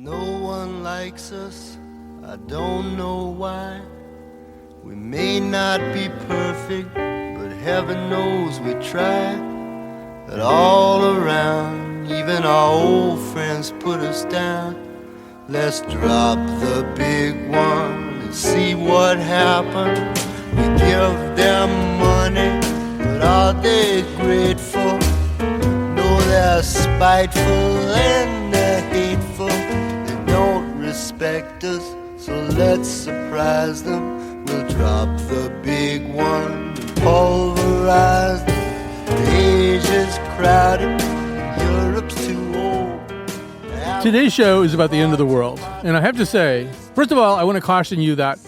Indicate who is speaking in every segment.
Speaker 1: No one likes us, I don't know why. We may not be perfect, but heaven knows we try. But all around, even our old friends put us down. Let's drop the big one and see what happens. We give them money, but are they grateful? No, they're spiteful and they're hateful. They don't respect us, so let's surprise them. We'll drop the big one and pulverize them. Asia's crowded, Europe's too old.
Speaker 2: Today's show is about the end of the world. And I have to say, first of all, I want to caution you that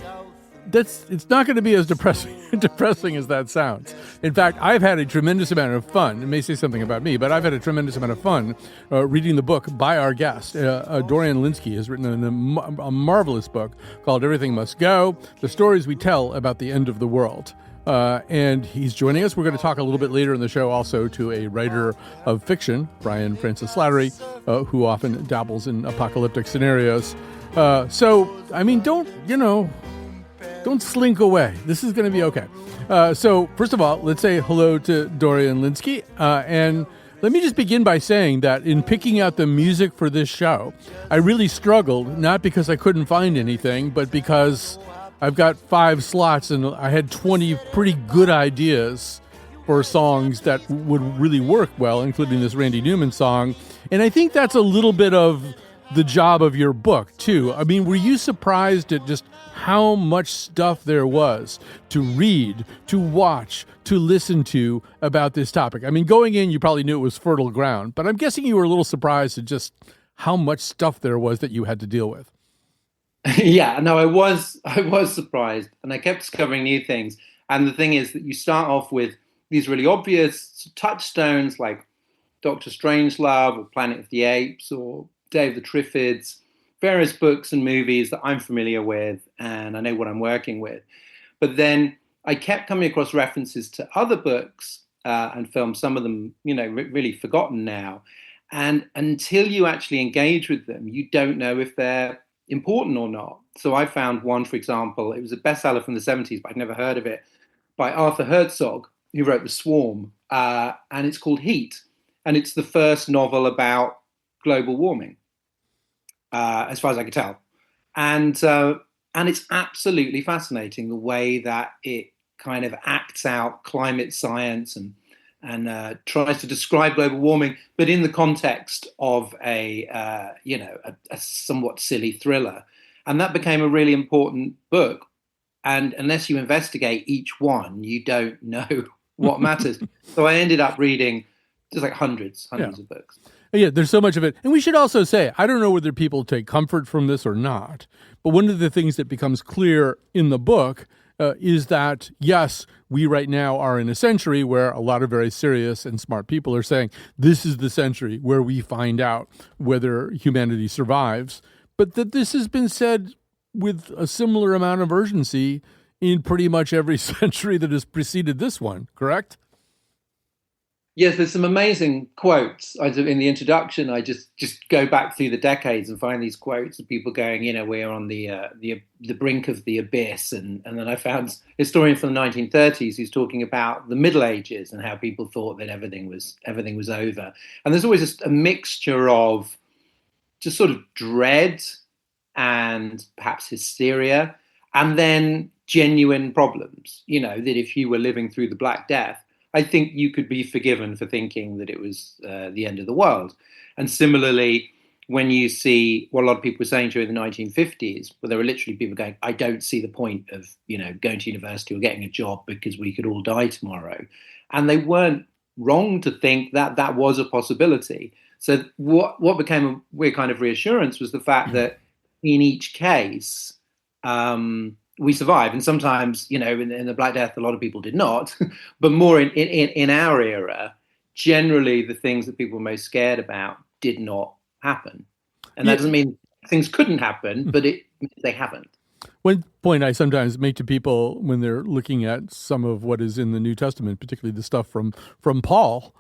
Speaker 2: it's not going to be as depressing as that sounds. In fact, I've had a tremendous amount of fun. It may say something about me, but I've had a tremendous amount of fun reading the book by our guest. Dorian Lynskey has written a marvelous book called Everything Must Go, The Stories We Tell About the End of the World. And he's joining us. We're going to talk a little bit later in the show also to a writer of fiction, Brian Francis Slattery, who often dabbles in apocalyptic scenarios. So, I mean, don't slink away. This is going to be okay. So, first of all, let's say hello to Dorian Lynskey. And let me just begin by saying that in picking out the music for this show, I really struggled, not because I couldn't find anything, but because I've got 5 slots and I had 20 pretty good ideas for songs that would really work well, including this Randy Newman song. And I think that's a little bit of the job of your book, too. I mean, were you surprised at just how much stuff there was to read, to watch, to listen to about this topic? I mean, going in, you probably knew it was fertile ground, but I'm guessing you were a little surprised at just how much stuff there was that you had to deal with.
Speaker 3: Yeah, no, I was surprised, and I kept discovering new things. And the thing is that you start off with these really obvious touchstones like Doctor Strangelove or Planet of the Apes or Day of the Triffids, various books and movies that I'm familiar with and I know what I'm working with. But then I kept coming across references to other books and films, some of them, really forgotten now. And until you actually engage with them, you don't know if they're important or not. So I found one, for example, it was a bestseller from the 70s, but I'd never heard of it, by Arthur Herzog, who wrote The Swarm, and it's called Heat. And it's the first novel about global warming, as far as I could tell. And it's absolutely fascinating the way that it kind of acts out climate science and tries to describe global warming, but in the context of a somewhat silly thriller. And that became a really important book. And unless you investigate each one, you don't know what matters. So I ended up reading just like hundreds of books.
Speaker 2: Yeah, there's so much of it. And we should also say, I don't know whether people take comfort from this or not, but one of the things that becomes clear in the book is that, yes, we right now are in a century where a lot of very serious and smart people are saying this is the century where we find out whether humanity survives, but that this has been said with a similar amount of urgency in pretty much every century that has preceded this one, correct?
Speaker 3: Yes, there's some amazing quotes. In the introduction, I just go back through the decades and find these quotes of people going, we're on the brink of the abyss, and then I found a historian from the 1930s who's talking about the Middle Ages and how people thought that everything was over. And there's always a mixture of just sort of dread and perhaps hysteria, and then genuine problems. That if you were living through the Black Death, I think you could be forgiven for thinking that it was the end of the world. And similarly, when you see what a lot of people were saying during the 1950s, where there were literally people going, I don't see the point of, going to university or getting a job because we could all die tomorrow. And they weren't wrong to think that that was a possibility. So what became a weird kind of reassurance was the fact that in each case, we survive. And sometimes, in the Black Death, a lot of people did not, but more in our era, generally the things that people were most scared about did not happen. And that doesn't mean things couldn't happen, but it means they haven't.
Speaker 2: One point I sometimes make to people when they're looking at some of what is in the New Testament, particularly the stuff from Paul,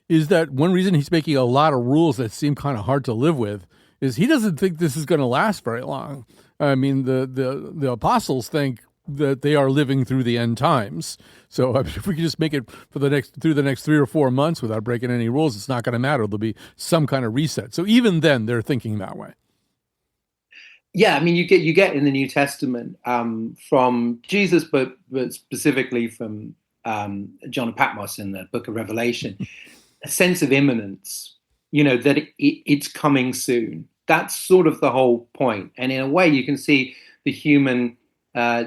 Speaker 2: is that one reason he's making a lot of rules that seem kind of hard to live with is he doesn't think this is going to last very long. I mean, the apostles think that they are living through the end times. So I mean, if we can just make it through the next 3 or 4 months without breaking any rules, it's not going to matter. There'll be some kind of reset. So even then, they're thinking that way.
Speaker 3: Yeah, I mean, you get in the New Testament from Jesus, but specifically from John of Patmos in the Book of Revelation, a sense of imminence. That it's coming soon. That's sort of the whole point. And in a way, you can see the human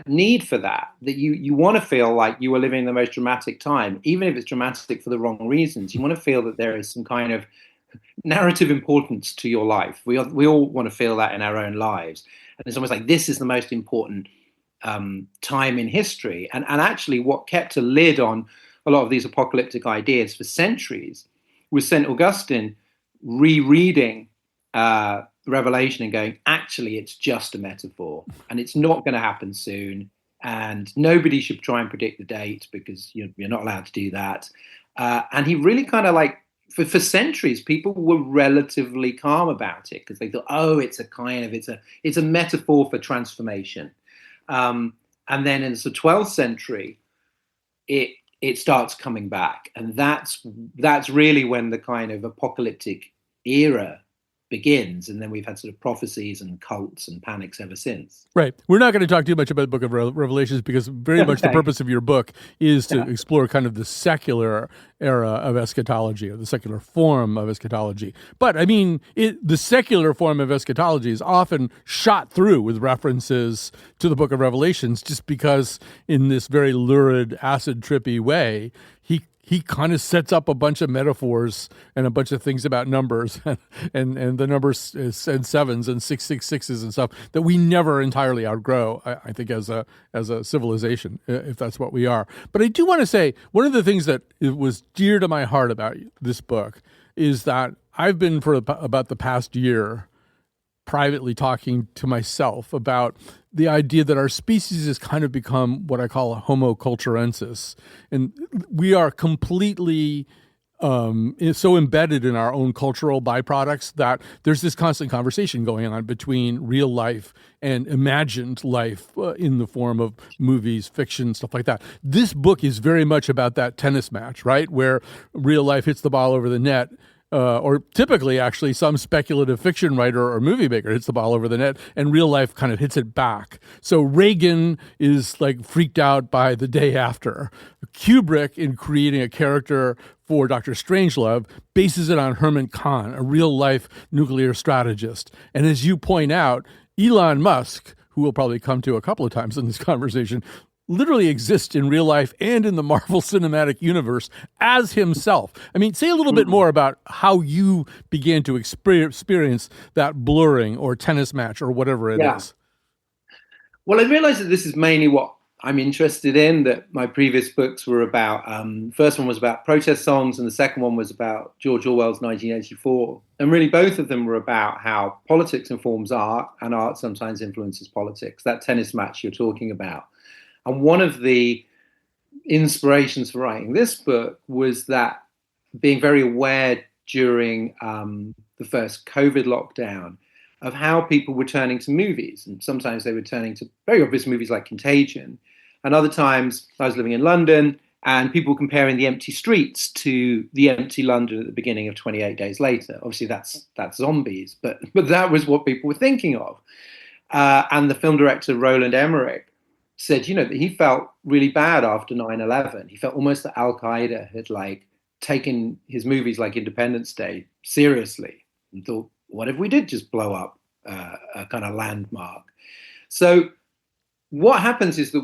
Speaker 3: need for that. That you want to feel like you are living the most dramatic time, even if it's dramatic for the wrong reasons. You want to feel that there is some kind of narrative importance to your life. We all want to feel that in our own lives, and it's almost like this is the most important time in history. And actually, what kept a lid on a lot of these apocalyptic ideas for centuries was St. Augustine rereading Revelation and going, actually, it's just a metaphor, and it's not going to happen soon. And nobody should try and predict the date because you're not allowed to do that. And he really kind of like. For centuries, people were relatively calm about it because they thought, oh, it's a metaphor for transformation. And then in the 12th century, it starts coming back, and that's really when the kind of apocalyptic era begins, and then we've had sort of prophecies and cults and panics ever since.
Speaker 2: Right. We're not going to talk too much about the Book of Revelations because very much the purpose of your book is to explore kind of the secular era of eschatology, or the secular form of eschatology. But I mean, the secular form of eschatology is often shot through with references to the Book of Revelations, just because in this very lurid, acid trippy way, he kind of sets up a bunch of metaphors and a bunch of things about numbers and the numbers and sevens and 666s and stuff that we never entirely outgrow, I think, as a civilization, if that's what we are. But I do want to say, one of the things that was dear to my heart about this book is that I've been for about the past year privately talking to myself about the idea that our species has kind of become what I call a homo culturensis. And we are completely so embedded in our own cultural byproducts that there's this constant conversation going on between real life and imagined life in the form of movies, fiction, stuff like that. This book is very much about that tennis match, right? Where real life hits the ball over the net. Or typically, actually, some speculative fiction writer or movie maker hits the ball over the net, and real life kind of hits it back. So Reagan is like freaked out by The Day After. Kubrick, in creating a character for Dr. Strangelove, bases it on Herman Kahn, a real-life nuclear strategist. And as you point out, Elon Musk, who we'll probably come to a couple of times in this conversation, literally exists in real life and in the Marvel Cinematic Universe as himself. I mean, say a little bit more about how you began to experience that blurring or tennis match or whatever it is.
Speaker 3: Well, I realized that this is mainly what I'm interested in, that my previous books were about. First one was about protest songs, and the second one was about George Orwell's 1984. And really both of them were about how politics informs art and art sometimes influences politics, that tennis match you're talking about. And one of the inspirations for writing this book was that being very aware during the first COVID lockdown of how people were turning to movies. And sometimes they were turning to very obvious movies like Contagion. And other times I was living in London and people were comparing the empty streets to the empty London at the beginning of 28 Days Later. Obviously that's zombies, but that was what people were thinking of. And the film director Roland Emmerich said, that he felt really bad after 9/11. He felt almost that Al-Qaeda had taken his movies like Independence Day seriously and thought, what if we did just blow up a kind of landmark? So what happens is that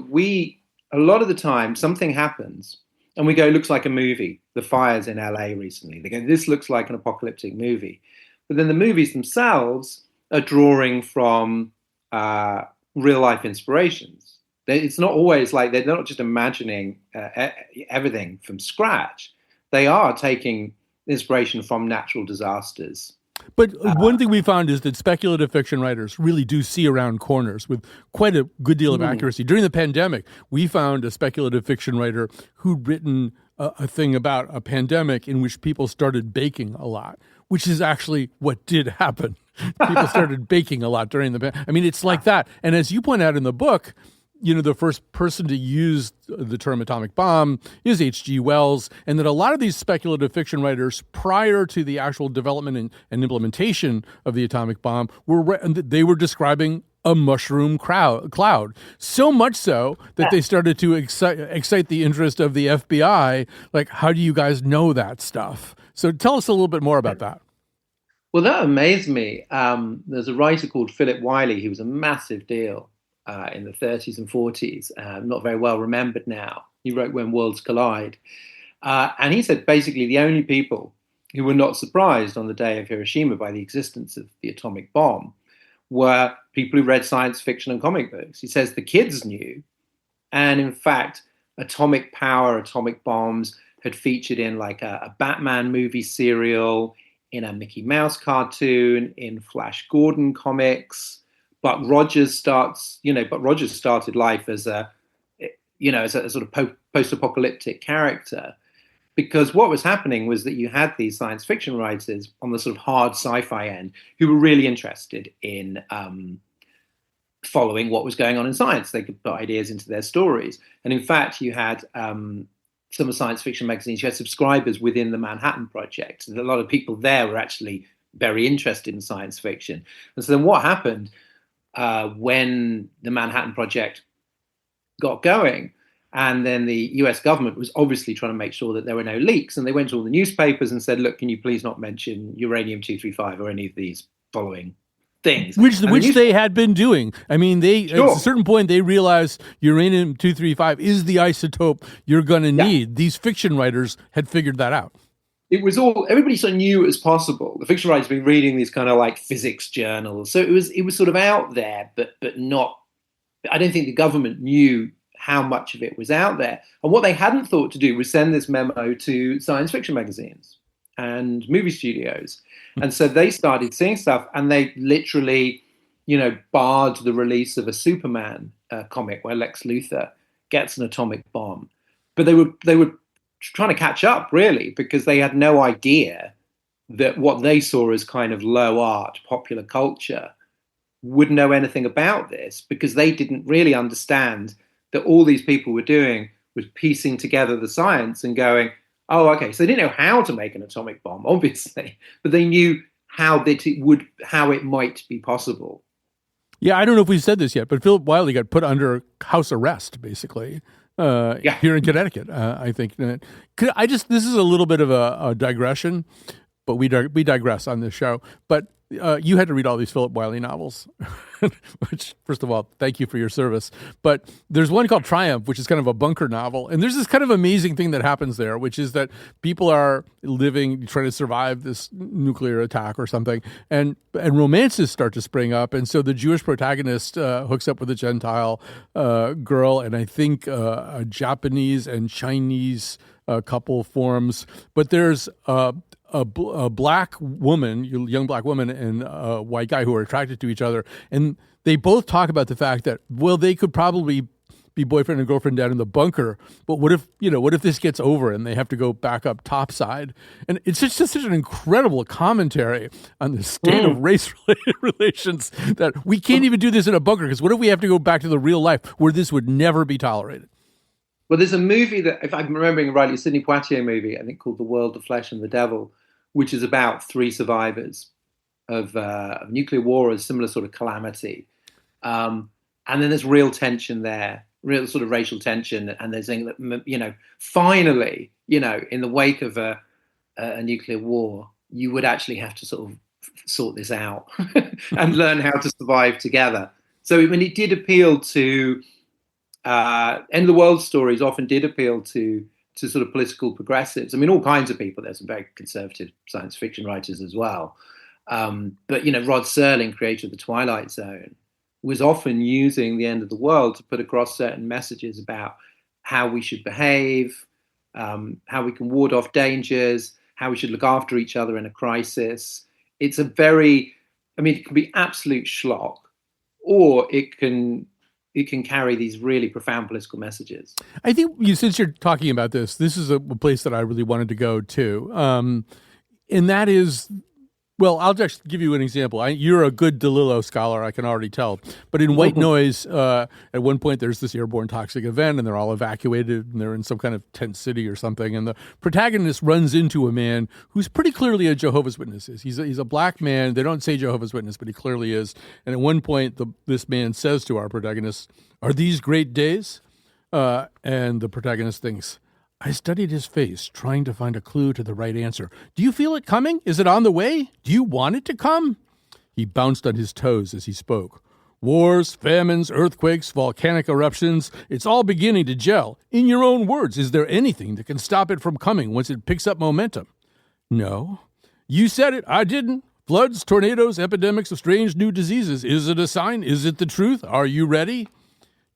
Speaker 3: a lot of the time, something happens and we go, looks like a movie. The fires in LA recently. They go, this looks like an apocalyptic movie. But then the movies themselves are drawing from real life inspirations. It's not always like they're not just imagining everything from scratch. They are taking inspiration from natural disasters.
Speaker 2: But one thing we found is that speculative fiction writers really do see around corners with quite a good deal of accuracy. During the pandemic, we found a speculative fiction writer who'd written a thing about a pandemic in which people started baking a lot, which is actually what did happen. People started baking a lot during I mean, it's like that. And as you point out in the book, the first person to use the term atomic bomb is H.G. Wells, and that a lot of these speculative fiction writers, prior to the actual development and implementation of the atomic bomb, they were describing a mushroom cloud. So much so that they started to excite the interest of the FBI. Like, how do you guys know that stuff? So tell us a little bit more about that.
Speaker 3: Well, that amazed me. There's a writer called Philip Wiley who was a massive deal in the 30s and 40s, not very well remembered now. He wrote When Worlds Collide. And he said basically the only people who were not surprised on the day of Hiroshima by the existence of the atomic bomb were people who read science fiction and comic books. He says the kids knew. And in fact, atomic power, atomic bombs had featured in like a Batman movie serial, in a Mickey Mouse cartoon, in Flash Gordon comics. But Rogers started life as a sort of post-apocalyptic character, because what was happening was that you had these science fiction writers on the sort of hard sci-fi end who were really interested in following what was going on in science. They could put ideas into their stories. And in fact, you had some of science fiction magazines, you had subscribers within the Manhattan Project. And a lot of people there were actually very interested in science fiction. And so then what happened when the Manhattan Project got going, and then the US government was obviously trying to make sure that there were no leaks, and they went to all the newspapers and said, look, can you please not mention uranium-235 or any of these following things?
Speaker 2: Which they had been doing. I mean, at a certain point, they realized uranium-235 is the isotope you're going to need. These fiction writers had figured that out.
Speaker 3: It was everybody sort of knew it was possible. The fiction writers had been reading these kind of like physics journals. So it was sort of out there, but not, I don't think the government knew how much of it was out there. And what they hadn't thought to do was send this memo to science fiction magazines and movie studios. And so they started seeing stuff, and they literally, barred the release of a Superman comic where Lex Luthor gets an atomic bomb. But they were trying to catch up, really, because they had no idea that what they saw as kind of low art, popular culture, would know anything about this, because they didn't really understand that all these people were doing was piecing together the science and going, oh, okay. So they didn't know how to make an atomic bomb, obviously, but they knew how it might be possible.
Speaker 2: Yeah, I don't know if we said this yet, but Philip Wiley got put under house arrest, basically. Here in Connecticut, I think. This is a little bit of a digression, but we digress on this show. But you had to read all these Philip Wiley novels, which, first of all, thank you for your service. But there's one called Triumph, which is kind of a bunker novel. And there's this kind of amazing thing that happens there, which is that people are trying to survive this nuclear attack or something. And romances start to spring up. And so the Jewish protagonist hooks up with a Gentile girl, and I think a Japanese and Chinese couple forms. But there's a black woman, young black woman, and a white guy who are attracted to each other. And they both talk about the fact that, well, they could probably be boyfriend and girlfriend down in the bunker, but what if this gets over and they have to go back up topside? And it's just such an incredible commentary on the state of race-related relations that we can't even do this in a bunker, because what if we have to go back to the real life where this would never be tolerated?
Speaker 3: Well, there's a movie that, if I'm remembering rightly, a Sidney Poitier movie, I think, called The World, the Flesh and the Devil, which is about three survivors of nuclear war, a similar sort of calamity. And then there's real tension there, real sort of racial tension. And there's saying that, finally, in the wake of a nuclear war, you would actually have to sort of sort this out and learn how to survive together. So, I mean, it did appeal to, end of the world stories often did appeal to sort of political progressives. I mean, all kinds of people. There's some very conservative science fiction writers as well. But, Rod Serling, creator of The Twilight Zone, was often using the end of the world to put across certain messages about how we should behave, how we can ward off dangers, how we should look after each other in a crisis. It's it can be absolute schlock, or it can carry these really profound political messages.
Speaker 2: I think since you're talking about this is a place that I really wanted to go to. And that is, Well, I'll just give you an example. You're a good DeLillo scholar, I can already tell. But in White Noise, at one point, there's this airborne toxic event, and they're all evacuated, and they're in some kind of tent city or something. And the protagonist runs into a man who's pretty clearly a Jehovah's Witness. He's a black man. They don't say Jehovah's Witness, but he clearly is. And at one point, this man says to our protagonist, "Are these great days?" And the protagonist thinks, I studied his face, trying to find a clue to the right answer. Do you feel it coming? Is it on the way? Do you want it to come? He bounced on his toes as he spoke. Wars, famines, earthquakes, volcanic eruptions, it's all beginning to gel. In your own words, is there anything that can stop it from coming once it picks up momentum? No. You said it, I didn't. Floods, tornadoes, epidemics of strange new diseases. Is it a sign? Is it the truth? Are you ready?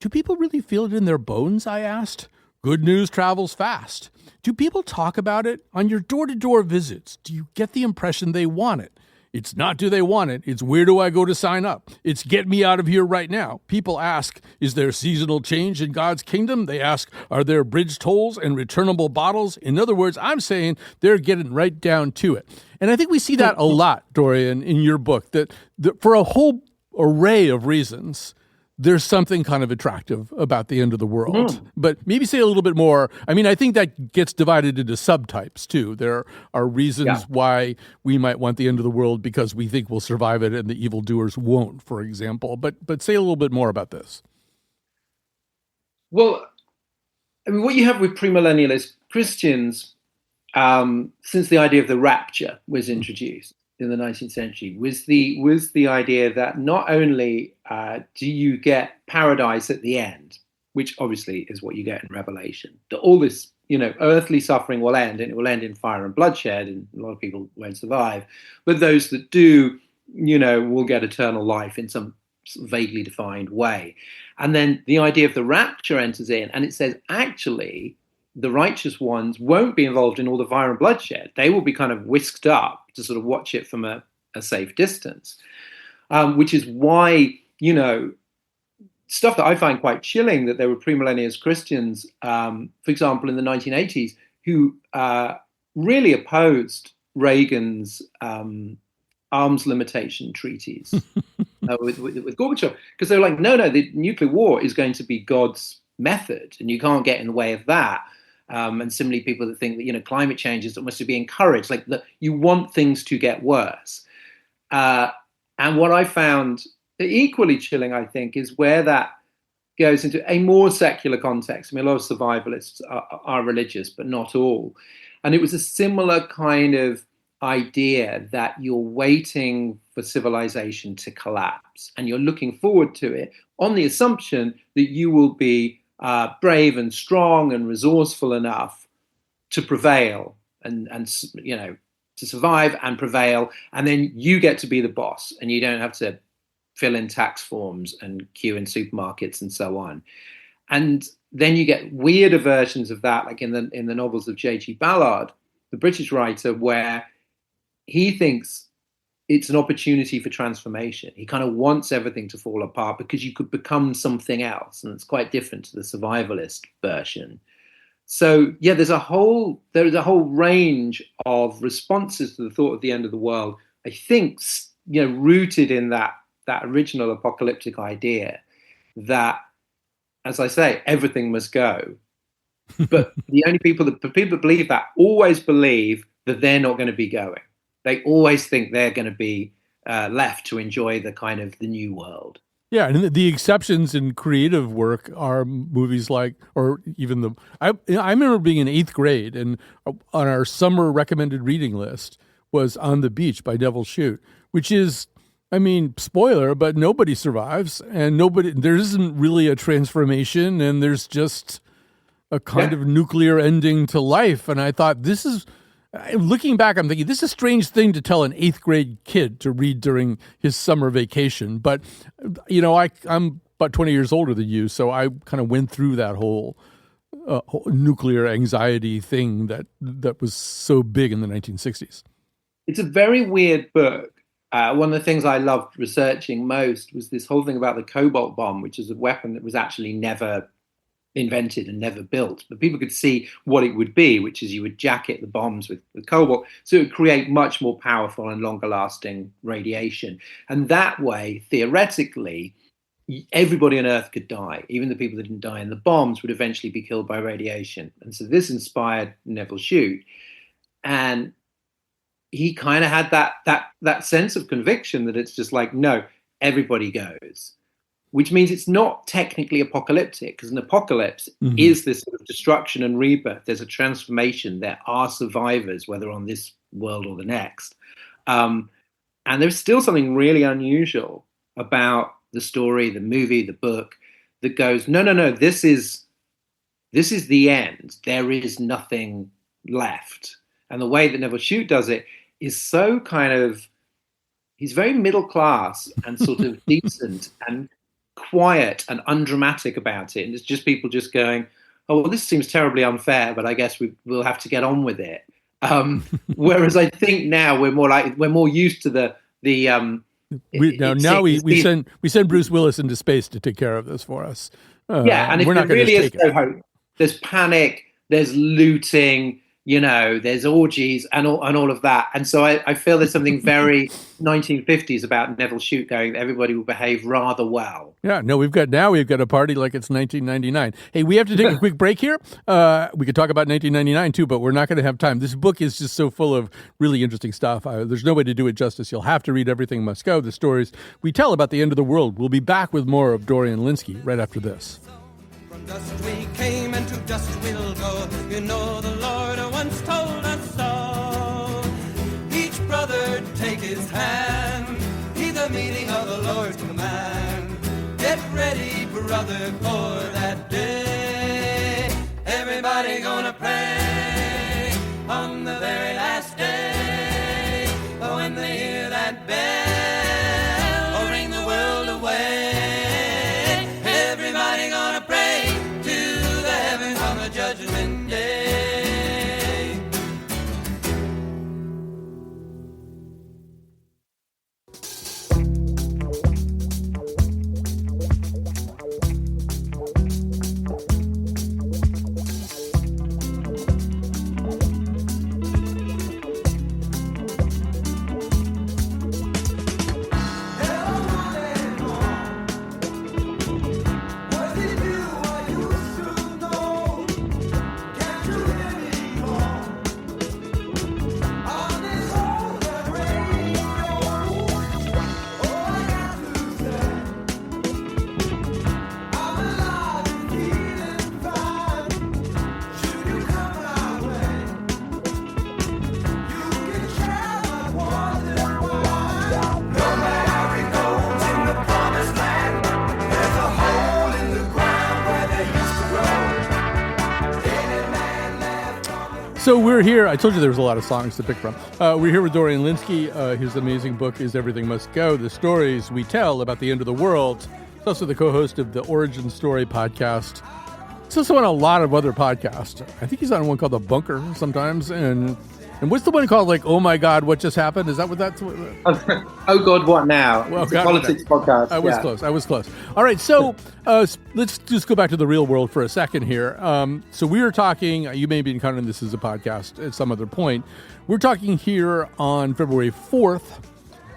Speaker 2: Do people really feel it in their bones? I asked. Good news travels fast. Do people talk about it on your door-to-door visits? Do you get the impression they want it? It's not do they want it, it's where do I go to sign up? It's get me out of here right now. People ask, is there seasonal change in God's kingdom? They ask, are there bridge tolls and returnable bottles? In other words, I'm saying they're getting right down to it. And I think we see that a lot, Dorian, in your book, that for a whole array of reasons, there's something kind of attractive about the end of the world. But maybe say a little bit more. I mean, I think that gets divided into subtypes, too. There are reasons why we might want the end of the world because we think we'll survive it and the evildoers won't, for example. But say a little bit more about this.
Speaker 3: Well, I mean, what you have with premillennialist Christians, since the idea of the rapture was introduced in the 19th century, was the idea that not only do you get paradise at the end, which obviously is what you get in Revelation, that all this, earthly suffering will end, and it will end in fire and bloodshed, and a lot of people won't survive. But those that do, will get eternal life in some vaguely defined way. And then the idea of the rapture enters in, and it says, actually, the righteous ones won't be involved in all the fire and bloodshed. They will be kind of whisked up to sort of watch it from a safe distance, which is why, stuff that I find quite chilling, that there were premillennialist Christians, for example, in the 1980s, who really opposed Reagan's arms limitation treaties with Gorbachev, because they were like, no, the nuclear war is going to be God's method, and you can't get in the way of that. And similarly, people that think that climate change is almost to be encouraged, like you want things to get worse. And what I found equally chilling, I think, is where that goes into a more secular context. I mean, a lot of survivalists are religious, but not all. And it was a similar kind of idea that you're waiting for civilization to collapse, and you're looking forward to it on the assumption that you will be brave and strong and resourceful enough to prevail and to survive and prevail, and then you get to be the boss, and you don't have to fill in tax forms and queue in supermarkets and so on. And then you get weirder versions of that, like in the novels of J.G. Ballard, the British writer, where he thinks it's an opportunity for transformation. He kind of wants everything to fall apart because you could become something else, and it's quite different to the survivalist version. So yeah, there is a whole range of responses to the thought of the end of the world, I think, rooted in that original apocalyptic idea that, as I say, everything must go. But the people that believe that always believe that they're not going to be going. They always think they're going to be left to enjoy the kind of the new world.
Speaker 2: Yeah, and the exceptions in creative work are movies like, or even I remember being in 8th grade, and on our summer recommended reading list was On the Beach by Nevil Shute, which is, I mean, spoiler, but nobody survives, and there isn't really a transformation, and there's just a kind of nuclear ending to life. And I thought, looking back, I'm thinking, this is a strange thing to tell an 8th grade kid to read during his summer vacation. But, I'm about 20 years older than you, so I kind of went through that whole nuclear anxiety thing that was so big in the 1960s.
Speaker 3: It's a very weird book. One of the things I loved researching most was this whole thing about the cobalt bomb, which is a weapon that was actually never invented and never built, but people could see what it would be, which is you would jacket the bombs with cobalt, so it would create much more powerful and longer lasting radiation. And that way, theoretically, everybody on Earth could die. Even the people that didn't die in the bombs would eventually be killed by radiation. And so this inspired Neville Shute. And he kind of had that sense of conviction that it's just like, no, everybody goes. Which means it's not technically apocalyptic, because an apocalypse is this sort of destruction and rebirth. There's a transformation. There are survivors, whether on this world or the next. And there's still something really unusual about the story, the movie, the book, that goes, no, this is the end. There is nothing left. And the way that Neville Shute does it is so kind of, he's very middle class and sort of decent and quiet and undramatic about it. And it's just people just going, oh, well, this seems terribly unfair, but I guess we'll have to get on with it. Whereas I think now we're more used to we send Bruce Willis into space to take care of this for us. And if there really is no hope, there's panic, there's looting, there's orgies and all of that. And so I feel there's something very 1950s about Neville Shute going, everybody will behave rather well.
Speaker 2: Yeah, no, we've got a party like it's 1999. Hey, we have to take a quick break here. We could talk about 1999 too, but we're not going to have time. This book is just so full of really interesting stuff. There's no way to do it justice. You'll have to read Everything Must Go, the stories we tell about the end of the world. We'll be back with more of Dorian Lynskey right after this.
Speaker 4: From dust we came and to dust we'll go. The Lord once told us so. Each brother take his hand. Heed the meaning of the Lord's command. Get ready, brother, for that day. Everybody gonna pray on the very last day. When they hear that bell, or ring the world away. Everybody gonna pray to the heavens on the judgment day.
Speaker 2: So we're here. I told you there was a lot of songs to pick from. We're here with Dorian Lynskey. His amazing book is Everything Must Go, the stories we tell about the end of the world. He's also the co-host of the Origin Story podcast. He's also on a lot of other podcasts. I think he's on one called The Bunker sometimes. And what's the one called, like, Oh My God, What Just Happened? Is that what that's?
Speaker 3: Oh God, What Now?
Speaker 2: Well,
Speaker 3: it's a politics podcast.
Speaker 2: I was close. All right, so let's just go back to the real world for a second here. So we were talking, you may be encountering this as a podcast at some other point. We're talking here on February 4th.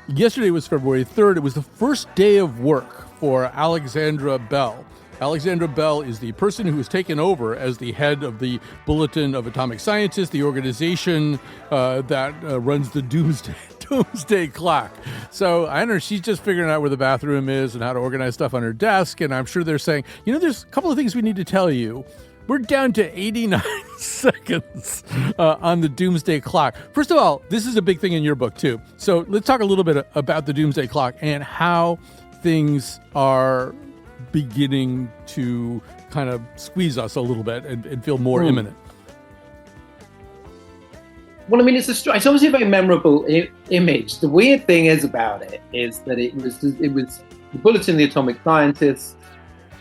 Speaker 2: Yesterday was February 3rd. It was the first day of work for Alexandra Bell. Alexandra Bell is the person who has taken over as the head of the Bulletin of Atomic Scientists, the organization that runs the Doomsday Clock. So I don't know, she's just figuring out where the bathroom is and how to organize stuff on her desk. And I'm sure they're saying, there's a couple of things we need to tell you. We're down to 89 seconds on the Doomsday Clock. First of all, this is a big thing in your book, too. So let's talk a little bit about the Doomsday Clock and how things are beginning to kind of squeeze us a little bit and feel more imminent.
Speaker 3: Well, I mean, it's obviously a very memorable image. The weird thing is about it is that it was the Bulletin of the Atomic Scientists,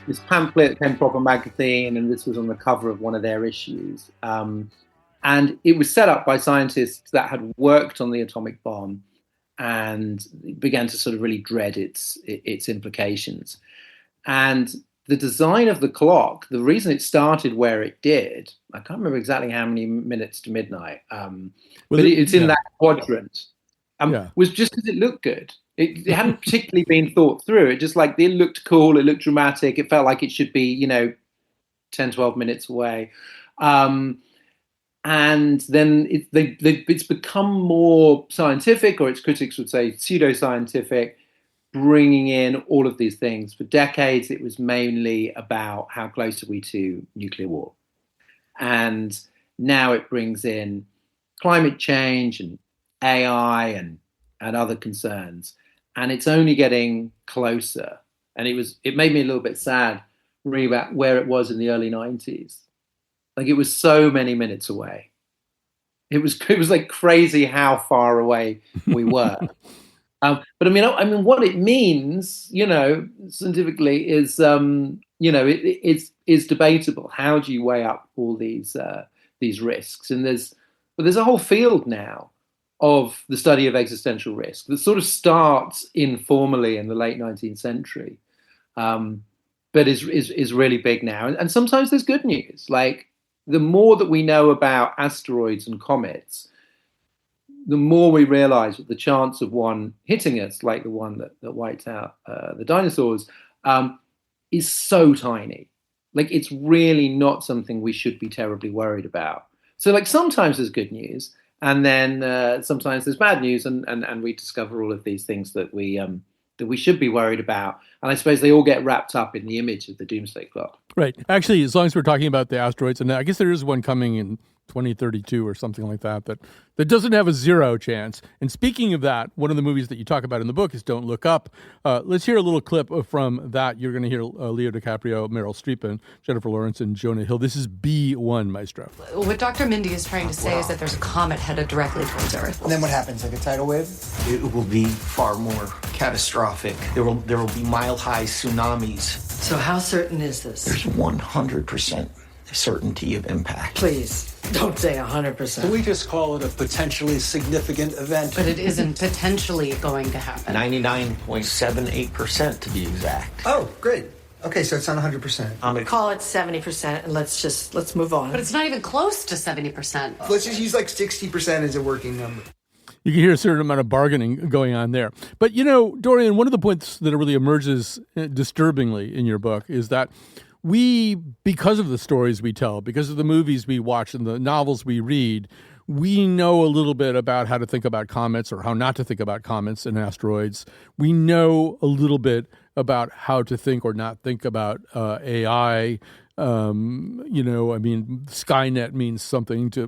Speaker 3: this pamphlet, Pen Proper magazine, and this was on the cover of one of their issues. And it was set up by scientists that had worked on the atomic bomb and began to sort of really dread its implications. And the design of the clock, the reason it started where it did, I can't remember exactly how many minutes to midnight, but it's in that quadrant, was just because it looked good. It hadn't particularly been thought through. It just like, it looked cool, it looked dramatic, it felt like it should be, you know, 10, 12 minutes away. And then it's become more scientific, or its critics would say pseudoscientific, bringing in all of these things. For decades, it was mainly about how close are we to nuclear war. And now it brings in climate change and AI and other concerns. And it's only getting closer. And it made me a little bit sad reading about where it was in the early 90s. Like, it was so many minutes away. It was like crazy how far away we were. But I mean, what it means, you know, scientifically is, you know, it's debatable. How do you weigh up all these risks? And there's a whole field now of the study of existential risk that sort of starts informally in the late 19th century, but is really big now. And sometimes there's good news. Like, the more that we know about asteroids and comets, the more we realize that the chance of one hitting us, like the one that wiped out the dinosaurs, is so tiny. Like, it's really not something we should be terribly worried about. So, like, sometimes there's good news, and then sometimes there's bad news, and we discover all of these things that we should be worried about. And I suppose they all get wrapped up in the image of the Doomsday Clock.
Speaker 2: Right. Actually, as long as we're talking about the asteroids, and I guess there is one coming in 2032 or something like that doesn't have a zero chance. And speaking of that, one of the movies that you talk about in the book is Don't Look Up. Let's hear a little clip from that. You're going to hear Leo DiCaprio, Meryl Streep, and Jennifer Lawrence, and Jonah Hill. This is B1, Maestro.
Speaker 5: What Dr. Mindy is trying to say is that there's a comet headed directly towards Earth.
Speaker 6: And then what happens, like a tidal wave?
Speaker 7: It will be far more catastrophic. There will be mile-high tsunamis.
Speaker 5: So how certain is this?
Speaker 7: There's 100% certainty of impact.
Speaker 5: Please, don't say 100%.
Speaker 6: Can we just call it a potentially significant event?
Speaker 5: But it isn't potentially going to happen.
Speaker 7: 99.78% to be exact.
Speaker 6: Oh, great. Okay, so it's not 100%.
Speaker 5: Call it 70% and let's move on. But it's not even close to 70%.
Speaker 6: Let's just use like 60% as a working number.
Speaker 2: You can hear a certain amount of bargaining going on there. But, you know, Dorian, one of the points that really emerges disturbingly in your book is that we, because of the stories we tell, because of the movies we watch and the novels we read, we know a little bit about how to think about comets or how not to think about comets and asteroids. We know a little bit about how to think or not think about AI. You know, I mean, Skynet means something to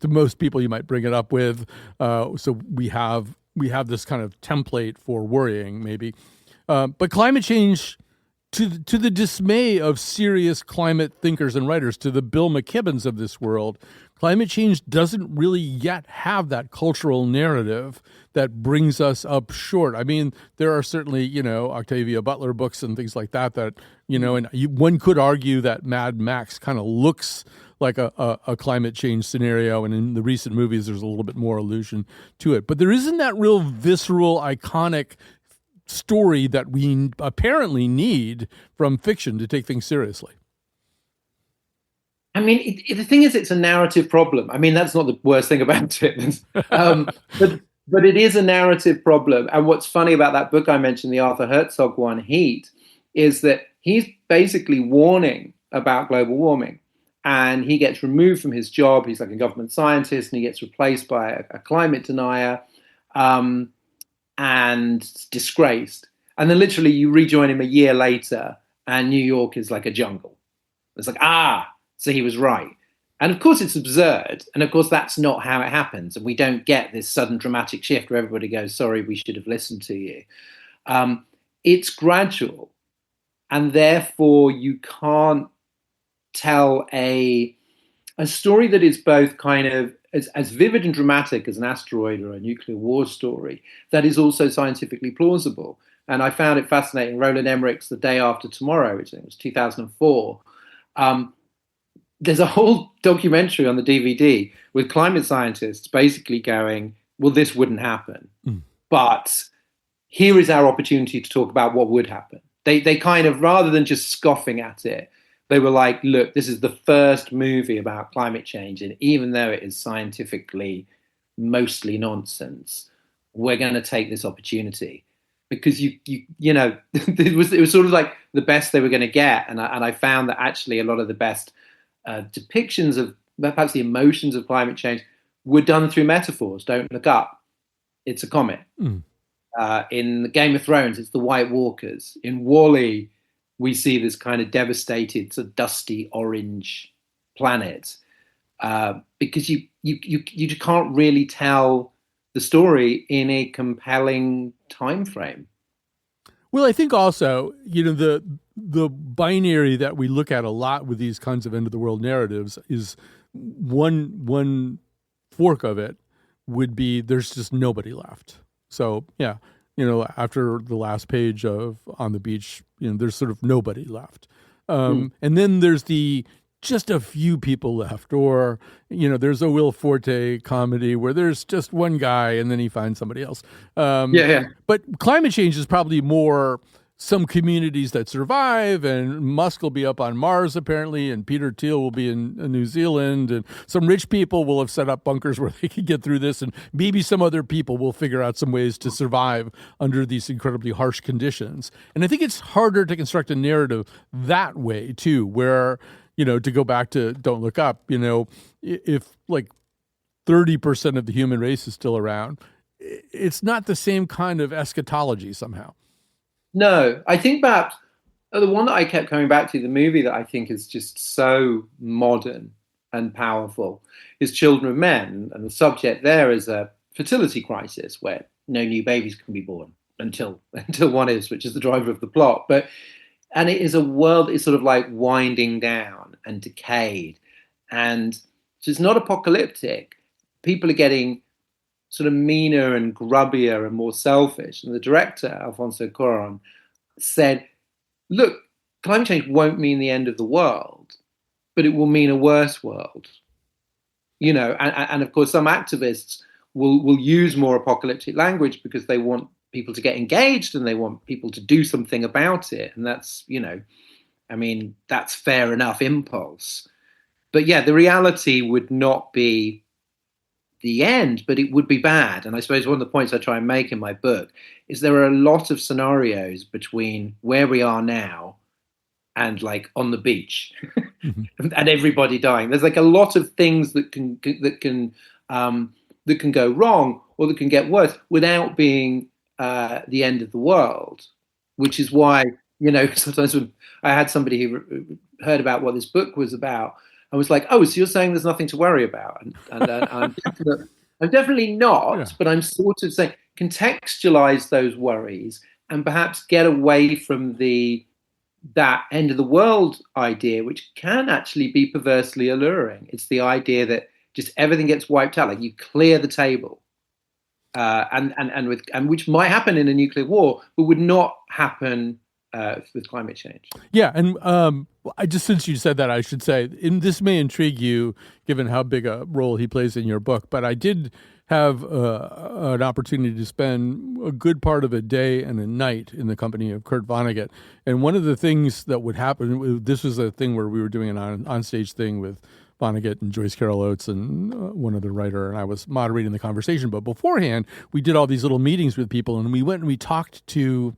Speaker 2: to most people you might bring it up with. So we have this kind of template for worrying, maybe. But climate change, to the dismay of serious climate thinkers and writers, to the Bill McKibbins of this world, climate change doesn't really yet have that cultural narrative that brings us up short. I mean, there are certainly, you know, Octavia Butler books and things like that, you know, and one could argue that Mad Max kind of looks like a climate change scenario, and in the recent movies, there's a little bit more allusion to it. But there isn't that real visceral, iconic story that we apparently need from fiction to take things seriously.
Speaker 3: I mean, the thing is, it's a narrative problem. I mean, that's not the worst thing about it. But it is a narrative problem. And what's funny about that book I mentioned, the Arthur Herzog one, Heat, is that he's basically warning about global warming. And he gets removed from his job. He's like a government scientist, and he gets replaced by a climate denier. And disgraced. And then literally you rejoin him a year later and New York is like a jungle. It's like, so he was right. And of course it's absurd. And of course that's not how it happens. And we don't get this sudden dramatic shift where everybody goes, sorry, we should have listened to you. It's gradual. And therefore you can't tell a story that is both kind of as vivid and dramatic as an asteroid or a nuclear war story, that is also scientifically plausible. And I found it fascinating. Roland Emmerich's The Day After Tomorrow, which I think was 2004. There's a whole documentary on the DVD with climate scientists basically going, well, this wouldn't happen. But here is our opportunity to talk about what would happen. They kind of, rather than just scoffing at it, they were like, look, this is the first movie about climate change, and even though it is scientifically mostly nonsense, we're going to take this opportunity because you know it was sort of like the best they were going to get, and I found that actually a lot of the best depictions of perhaps the emotions of climate change were done through metaphors. Don't look up; it's a comet. In Game of Thrones, it's the White Walkers. In Wall-E, we see this kind of devastated, sort of dusty orange planet, because you can't really tell the story in a compelling time frame.
Speaker 2: Well, I think also, the binary that we look at a lot with these kinds of end of the world narratives is one fork of it would be there's just nobody left. So, yeah, after the last page of On the Beach, there's sort of nobody left. And then there's just a few people left, or, there's a Will Forte comedy where there's just one guy and then he finds somebody else. But climate change is probably more some communities that survive, and Musk will be up on Mars apparently, and Peter Thiel will be in New Zealand, and some rich people will have set up bunkers where they can get through this, and maybe some other people will figure out some ways to survive under these incredibly harsh conditions. And I think it's harder to construct a narrative that way too, where, to go back to Don't Look Up, if like 30% of the human race is still around, it's not the same kind of eschatology somehow.
Speaker 3: No, I think perhaps the one that I kept coming back to, the movie that I think is just so modern and powerful, is Children of Men. And the subject there is a fertility crisis where no new babies can be born until one is, which is the driver of the plot. And it is a world that is sort of like winding down and decayed. And so it's not apocalyptic. People are getting sort of meaner and grubbier and more selfish. And the director, Alfonso Cuarón, said, look, climate change won't mean the end of the world, but it will mean a worse world. And of course, some activists will use more apocalyptic language because they want people to get engaged and they want people to do something about it. And that's, that's fair enough impulse. But yeah, the reality would not be the end, but it would be bad. And I suppose one of the points I try and make in my book is there are a lot of scenarios between where we are now and like on the beach and everybody dying. There's like a lot of things that can go wrong or that can get worse without being the end of the world, which is why, sometimes when I had somebody who heard about what this book was about, I was like, oh, so you're saying there's nothing to worry about? And I'm definitely not, but I'm sort of saying contextualize those worries and perhaps get away from that end of the world idea, which can actually be perversely alluring. It's the idea that just everything gets wiped out, like you clear the table, and which might happen in a nuclear war, but would not happen with climate change.
Speaker 2: Yeah, and I just, since you said that, I should say, this may intrigue you, given how big a role he plays in your book, but I did have an opportunity to spend a good part of a day and a night in the company of Kurt Vonnegut. And one of the things that would happen, this was a thing where we were doing an onstage thing with Vonnegut and Joyce Carol Oates and one other writer, and I was moderating the conversation. But beforehand, we did all these little meetings with people, and we went and we talked to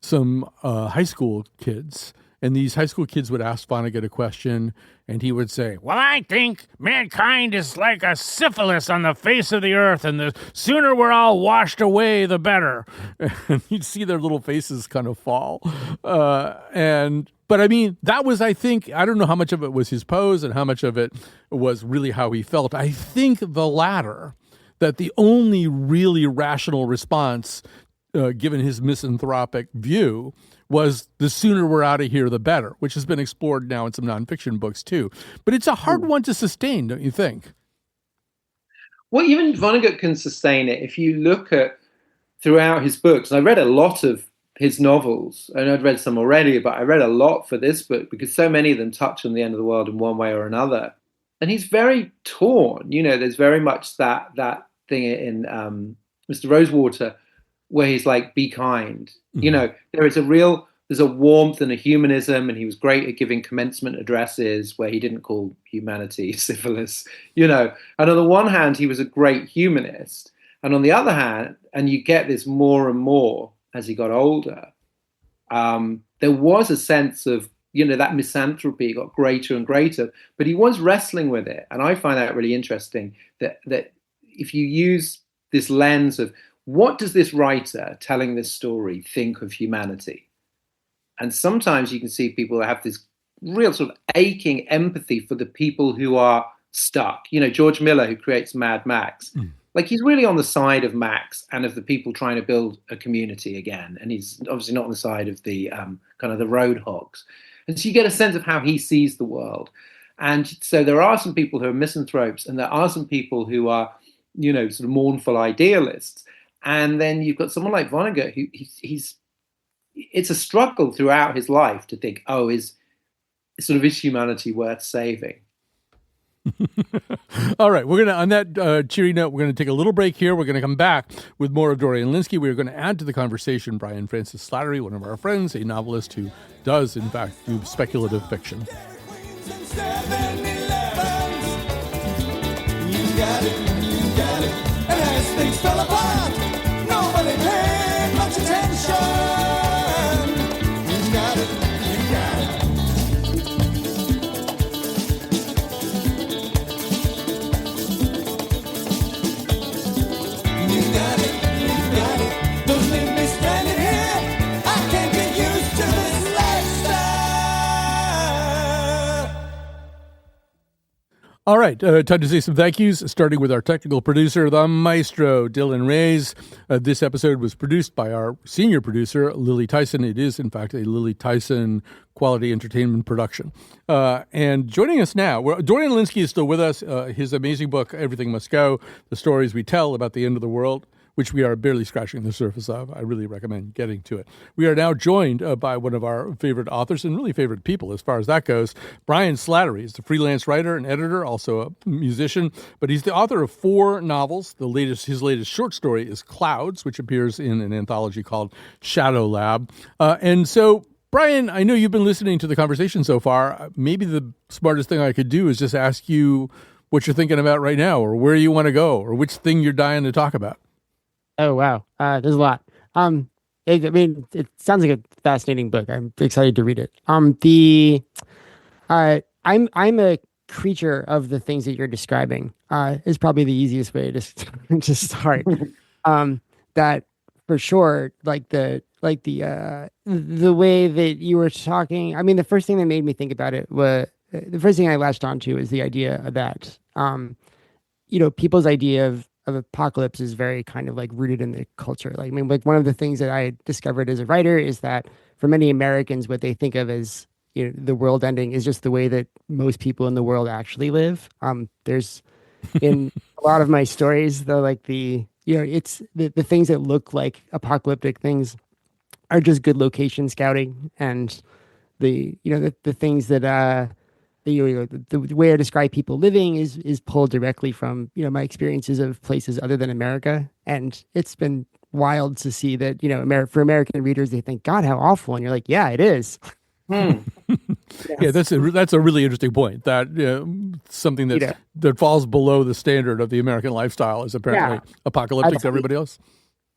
Speaker 2: some high school kids. And these high school kids would ask Vonnegut a question, and he would say, well, I think mankind is like a syphilis on the face of the earth, and the sooner we're all washed away, the better. And you'd see their little faces kind of fall. But I mean, that was, I think, I don't know how much of it was his pose and how much of it was really how he felt. I think the latter, that the only really rational response, given his misanthropic view, was the sooner we're out of here, the better, which has been explored now in some nonfiction books too. But it's a hard one to sustain, don't you think?
Speaker 3: Well, even Vonnegut can sustain it. If you look at throughout his books, and I read a lot of his novels, and I'd read some already, but I read a lot for this book because so many of them touch on the end of the world in one way or another. And he's very torn. There's very much that thing in Mr. Rosewater, where he's like, be kind. Mm-hmm. There is a real there's a warmth and a humanism, and he was great at giving commencement addresses where he didn't call humanity syphilis, And on the one hand, he was a great humanist. And on the other hand, and you get this more and more as he got older, there was a sense of, that misanthropy got greater and greater, but he was wrestling with it. And I find that really interesting that if you use this lens of what does this writer telling this story think of humanity? And sometimes you can see people that have this real sort of aching empathy for the people who are stuck. George Miller, who creates Mad Max, like he's really on the side of Max and of the people trying to build a community again. And he's obviously not on the side of the kind of the road hogs. And so you get a sense of how he sees the world. And so there are some people who are misanthropes, and there are some people who are, sort of mournful idealists. And then you've got someone like Vonnegut, who it's a struggle throughout his life to think, is humanity worth saving?
Speaker 2: All right, we're on that cheery note, we're going to take a little break here. We're going to come back with more of Dorian Lynskey. We're going to add to the conversation Brian Francis Slattery, one of our friends, a novelist who does, in fact, do speculative fiction.
Speaker 4: You got it, and as things fell apart, nobody paid much attention. You got it. You got it. Don't leave me stranded here. I can't get used to this lifestyle.
Speaker 2: All right, time to say some thank yous, starting with our technical producer, the maestro, Dylan Reyes. This episode was produced by our senior producer, Lily Tyson. It is, in fact, a Lily Tyson quality entertainment production. And joining us now, Dorian Lynskey is still with us. His amazing book, Everything Must Go, The Stories We Tell About the End of the World, which we are barely scratching the surface of. I really recommend getting to it. We are now joined by one of our favorite authors and really favorite people as far as that goes. Brian Slattery is a freelance writer and editor, also a musician, but he's the author of 4 novels. His latest short story is Clouds, which appears in an anthology called Shadow Lab. And so, Brian, I know you've been listening to the conversation so far. Maybe the smartest thing I could do is just ask you what you're thinking about right now, or where you want to go, or which thing you're dying to talk about.
Speaker 8: Oh, wow. There's a lot. It sounds like a fascinating book. I'm excited to read it. I'm a creature of the things that you're describing. Is probably the easiest way to start. That for sure, the way that you were talking. I mean, the first thing that made me think about it was the first thing I latched onto is the idea that, people's idea of apocalypse is very kind of like rooted in the culture. One of the things that I discovered as a writer is that for many Americans, what they think of as the world ending is just the way that most people in the world actually live. There's in a lot of my stories, though, it's the things that look like apocalyptic things are just good location scouting, and the things that the way I describe people living is pulled directly from my experiences of places other than America. And it's been wild to see that for American readers, they think, God, how awful, and you're like, yeah, it is.
Speaker 2: Yeah, that's a really interesting point. That something that falls below the standard of the American lifestyle is apparently apocalyptic to everybody else.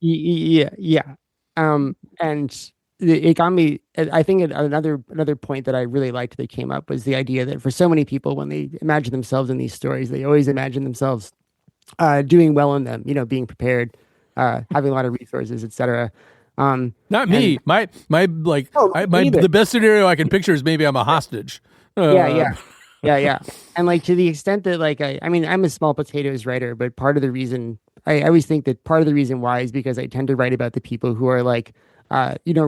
Speaker 8: Yeah. And it got me. I think another point that I really liked that came up was the idea that for so many people, when they imagine themselves in these stories, they always imagine themselves doing well in them. Being prepared, having a lot of resources, etc.
Speaker 2: Not me. The best scenario I can picture is maybe I'm a hostage.
Speaker 8: Yeah. And to the extent that I'm a small potatoes writer, but part of the reason I always think that part of the reason why is because I tend to write about the people who are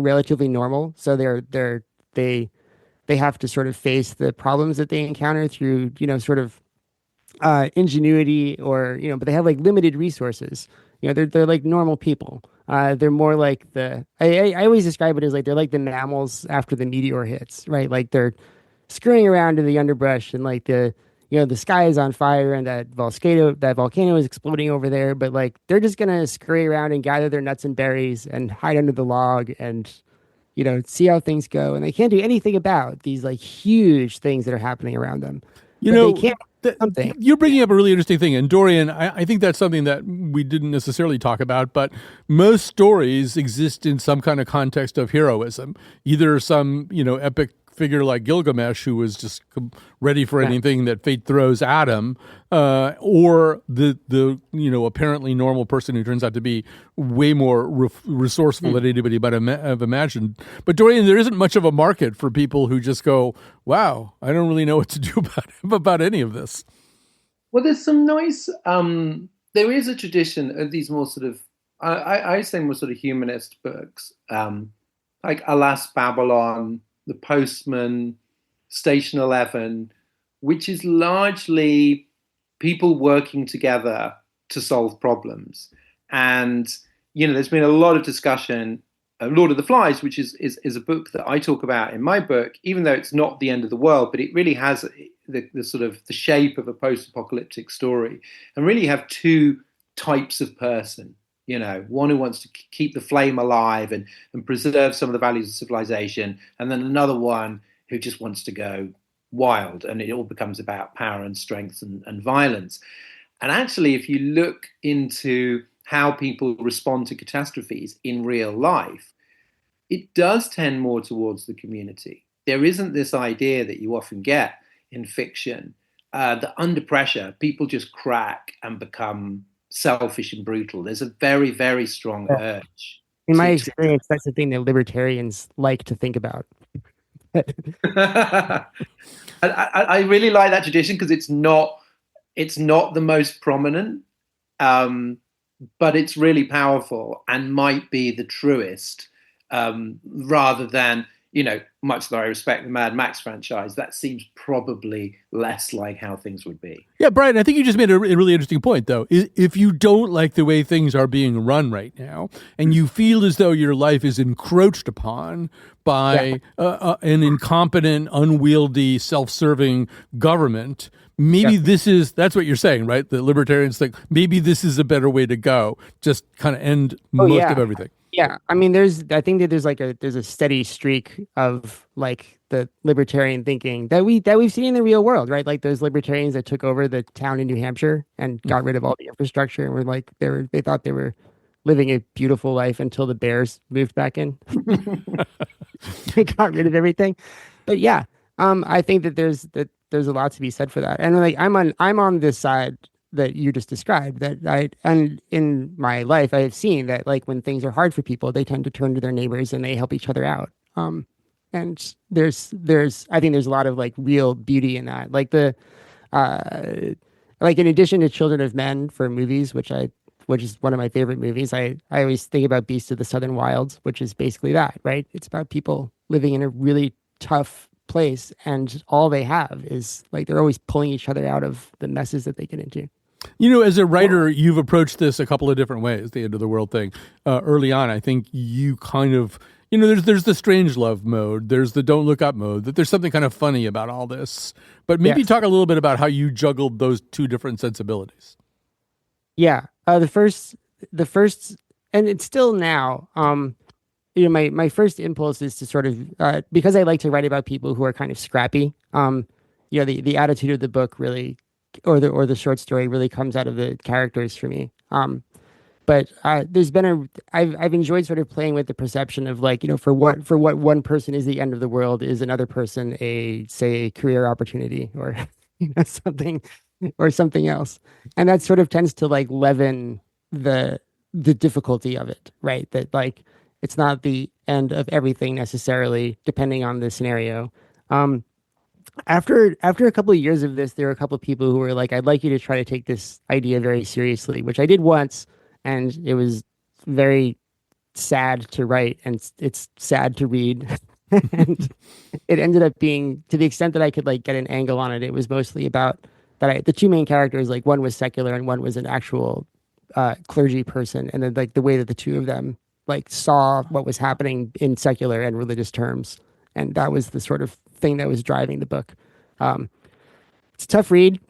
Speaker 8: relatively normal. So they have to sort of face the problems that they encounter through ingenuity but they have limited resources. They're like normal people. They're more like I always describe it as they're like the mammals after the meteor hits, right? They're scurrying around in the underbrush and the sky is on fire and that volcano is exploding over there, but they're just gonna scurry around and gather their nuts and berries and hide under the log and see how things go, and they can't do anything about these like huge things that are happening around them.
Speaker 2: You
Speaker 8: But
Speaker 2: know,
Speaker 8: they can't do something.
Speaker 2: you're bringing up a really interesting thing. And Dorian, I think that's something that we didn't necessarily talk about, but most stories exist in some kind of context of heroism, either some, epic figure like Gilgamesh, who was just ready for anything that fate throws at him, or the apparently normal person who turns out to be way more resourceful than anybody might have imagined. But Dorian, there isn't much of a market for people who just go, "Wow, I don't really know what to do about any of this."
Speaker 3: Well, there's some nice. There is a tradition of these more sort of, I say more sort of humanist books, like Alas Babylon, The Postman, Station 11, which is largely people working together to solve problems. And, there's been a lot of discussion. Lord of the Flies, which is a book that I talk about in my book, even though it's not the end of the world, but it really has the sort of the shape of a post-apocalyptic story. And really have two types of person. One who wants to keep the flame alive and preserve some of the values of civilization, and then another one who just wants to go wild, and it all becomes about power and strength and violence. And actually, if you look into how people respond to catastrophes in real life, it does tend more towards the community. There isn't this idea that you often get in fiction that under pressure, people just crack and become selfish and brutal. There's a very, very strong urge.
Speaker 8: In my experience, that's the thing that libertarians like to think about.
Speaker 3: I really like that tradition because it's not the most prominent, but it's really powerful and might be the truest, rather than, much though I respect the Mad Max franchise, that seems probably less like how things would be.
Speaker 2: Yeah, Brian, I think you just made a really interesting point, though. If you don't like the way things are being run right now, and you feel as though your life is encroached upon by an incompetent, unwieldy, self-serving government, maybe that's what you're saying, right? The libertarians think maybe this is a better way to go, just kind of end most of everything.
Speaker 8: Yeah, I mean, I think that there's a steady streak of like the libertarian thinking that we've seen in the real world, right? Like those libertarians that took over the town in New Hampshire and got rid of all the infrastructure, and were like they thought they were living a beautiful life until the bears moved back in. They got rid of everything. But yeah, I think that there's a lot to be said for that, and like I'm on this side that you just described, and in my life I have seen that like when things are hard for people, they tend to turn to their neighbors and they help each other out. And there's I think there's a lot of like real beauty in that. Like like in addition to Children of Men for movies, which is one of my favorite movies, I always think about Beasts of the Southern Wilds, which is basically that, right? It's about people living in a really tough place, and all they have is like they're always pulling each other out of the messes that they get into.
Speaker 2: As a writer, you've approached this a couple of different ways, the end of the world thing. Early on, I think you kind of, there's the strange love mode, there's the don't look up mode, that there's something kind of funny about all this. But maybe talk a little bit about how you juggled those two different sensibilities.
Speaker 8: Yeah. The first, and it's still now, my first impulse is to sort of, because I like to write about people who are kind of scrappy, the attitude of the book really, or the short story really comes out of the characters for me. But there's been I've enjoyed sort of playing with the perception of like, for what one person is the end of the world is another person a career opportunity or something else. And that sort of tends to like leaven the difficulty of it, right? That like it's not the end of everything necessarily, depending on the scenario. After a couple of years of this, there were a couple of people who were like, I'd like you to try to take this idea very seriously, which I did once, and it was very sad to write, and it's sad to read. And it ended up being, to the extent that I could like get an angle on it, it was mostly about that the two main characters, like one was secular and one was an actual clergy person, and then like the way that the two of them like saw what was happening in secular and religious terms. And that was the sort of thing that was driving the book. it's a tough read.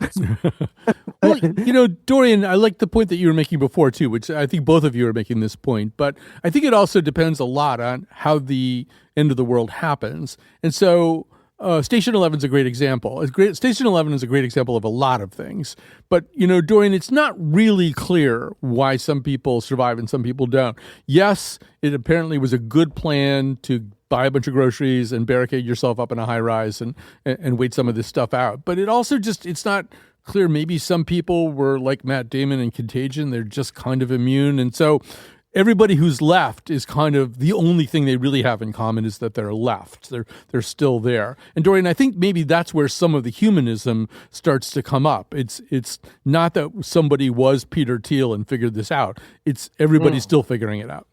Speaker 2: Well, Dorian, I like the point that you were making before too, which I think both of you are making this point, but I think it also depends a lot on how the end of the world happens. And so Station 11 is a great example. Station 11 is a great example of a lot of things. But, Dorian, it's not really clear why some people survive and some people don't. Yes, it apparently was a good plan to buy a bunch of groceries and barricade yourself up in a high rise and wait some of this stuff out. But it also it's not clear. Maybe some people were like Matt Damon in Contagion. They're just kind of immune. And so everybody who's left is kind of the only thing they really have in common is that they're left. They're still there. And Dorian, I think maybe that's where some of the humanism starts to come up. It's not that somebody was Peter Thiel and figured this out. It's everybody still figuring it out.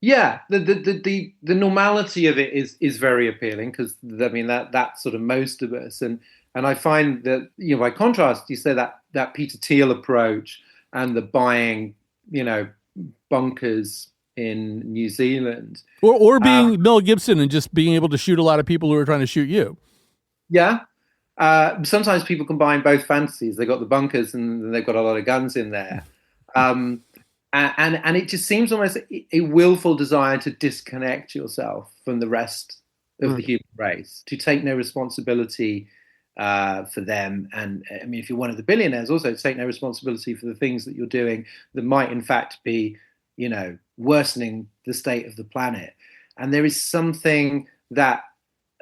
Speaker 3: Yeah, the normality of it is very appealing because that's sort of most of us, and I find that by contrast, you say that Peter Thiel approach and the buying bunkers in New Zealand,
Speaker 2: or being Mel Gibson and just being able to shoot a lot of people who are trying to shoot you.
Speaker 3: Yeah, sometimes people combine both fantasies. They got the bunkers and they've got a lot of guns in there. And it just seems almost a willful desire to disconnect yourself from the rest of the human race, to take no responsibility for them. And I mean, if you're one of the billionaires, also to take no responsibility for the things that you're doing that might in fact be, worsening the state of the planet. And there is something that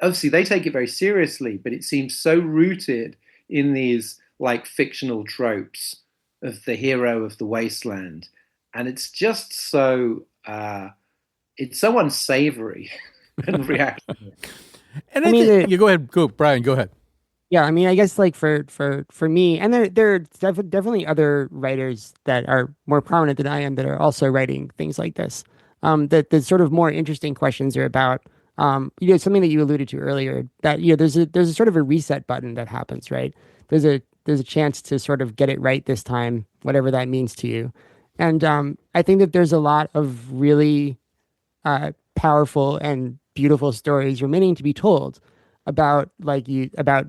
Speaker 3: obviously they take it very seriously, but it seems so rooted in these like fictional tropes of the hero of the wasteland. And it's just so it's so unsavory and reactionary.
Speaker 2: And you go ahead, Brian. Go ahead.
Speaker 8: Yeah, I mean, I guess like for me, and there are definitely other writers that are more prominent than I am that are also writing things like this. That the sort of more interesting questions are about something that you alluded to earlier, that there's a sort of a reset button that happens, right? There's a chance to sort of get it right this time, whatever that means to you. And I think that there's a lot of really powerful and beautiful stories remaining to be told about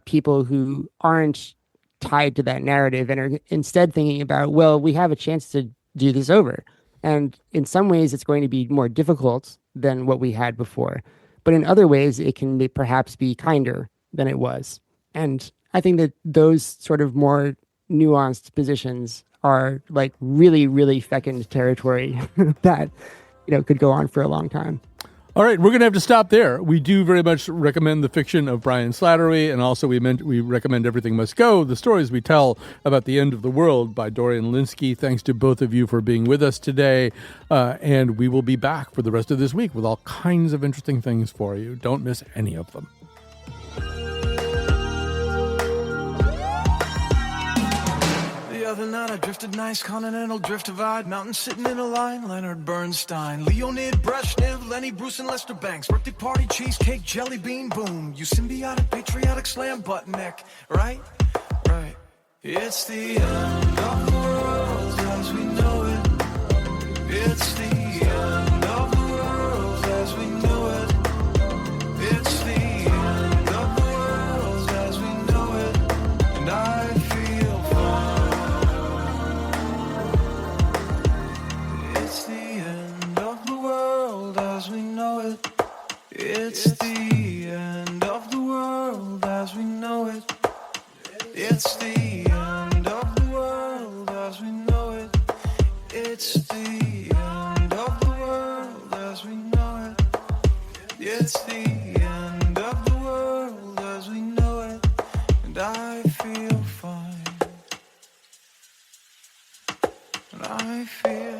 Speaker 8: people who aren't tied to that narrative and are instead thinking about, well, we have a chance to do this over. And in some ways, it's going to be more difficult than what we had before. But in other ways, it can perhaps be kinder than it was. And I think that those sort of more nuanced positions are like really, really fecund territory that, could go on for a long time.
Speaker 2: All right, we're going to have to stop there. We do very much recommend the fiction of Brian Slattery, and also we recommend Everything Must Go, the stories we tell about the end of the world by Dorian Lynskey. Thanks to both of you for being with us today, and we will be back for the rest of this week with all kinds of interesting things for you. Don't miss any of them.
Speaker 4: The other night I drifted nice continental drift divide, mountain sitting in a line, Leonard Bernstein, Leonid Brezhnev, Lenny Bruce and Lester Banks, birthday party, cheesecake, jelly bean, boom, you symbiotic, patriotic slam button neck, right? Right. It's the end of the world as we know it. It's the end of the world as we know it. It's the end of the world as we know it. And I feel it's the end of the world as we know it. It's the end of the world as we know it. It's the end of the world as we know it. It's the end of the world as we know it. It's the end of the world as we know it. And I feel fine. And I feel